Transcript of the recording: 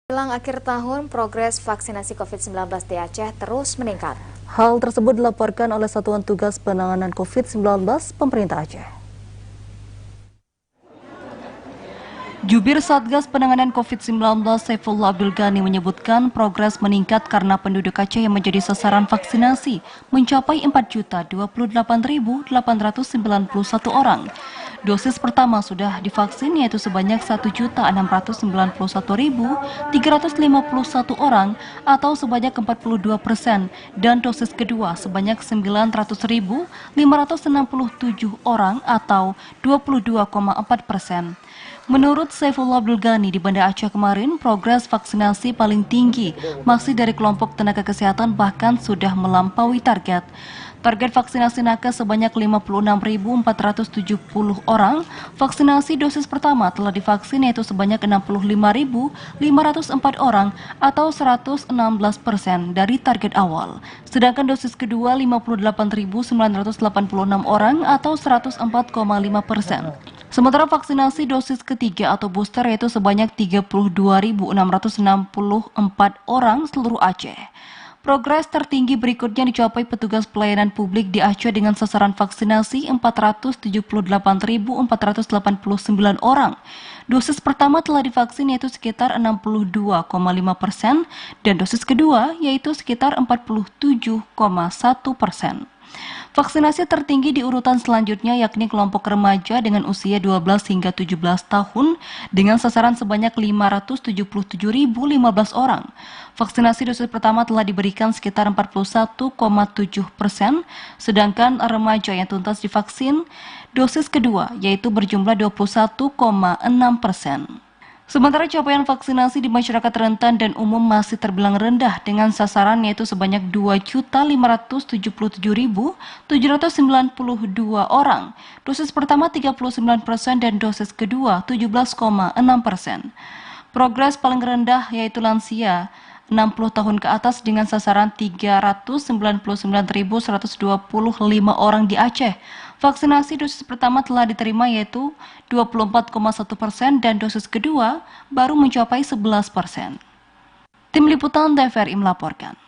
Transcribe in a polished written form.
Jelang akhir tahun, progres vaksinasi COVID-19 di Aceh terus meningkat. Hal tersebut dilaporkan oleh Satuan Tugas Penanganan COVID-19 Pemerintah Aceh. Jubir Satgas Penanganan COVID-19 Saifullah Abdul Ghani menyebutkan progres meningkat karena penduduk Aceh yang menjadi sasaran vaksinasi mencapai 4.028.891 orang. Dosis pertama sudah divaksin yaitu sebanyak 1.691.351 orang atau sebanyak 42% dan dosis kedua sebanyak 900.567 orang atau 22,4%. Menurut Saifullah Abdul Ghani, di Banda Aceh kemarin, progres vaksinasi paling tinggi masih dari kelompok tenaga kesehatan bahkan sudah melampaui target. Target vaksinasi nakes sebanyak 56.470 orang. Vaksinasi dosis pertama telah divaksin yaitu sebanyak 65.504 orang atau 116% dari target awal. Sedangkan dosis kedua 58.986 orang atau 104,5%. Sementara vaksinasi dosis ketiga atau booster yaitu sebanyak 32.664 orang seluruh Aceh. Progres tertinggi berikutnya dicapai petugas pelayanan publik di Aceh dengan sasaran vaksinasi 478.489 orang. Dosis pertama telah divaksin yaitu sekitar 62,5% dan dosis kedua yaitu sekitar 47,1%. Vaksinasi tertinggi di urutan selanjutnya yakni kelompok remaja dengan usia 12 hingga 17 tahun dengan sasaran sebanyak 577.015 orang. Vaksinasi dosis pertama telah diberikan sekitar 41,7%, sedangkan remaja yang tuntas divaksin dosis kedua yaitu berjumlah 21,6%. Sementara capaian vaksinasi di masyarakat rentan dan umum masih terbilang rendah dengan sasaran yaitu sebanyak 2.577.792 orang. Dosis pertama 39% dan dosis kedua 17,6%. Progres paling rendah yaitu lansia 60 tahun ke atas dengan sasaran 399.125 orang di Aceh. Vaksinasi dosis pertama telah diterima yaitu 24,1% dan dosis kedua baru mencapai 11%. Tim Liputan TVRI melaporkan.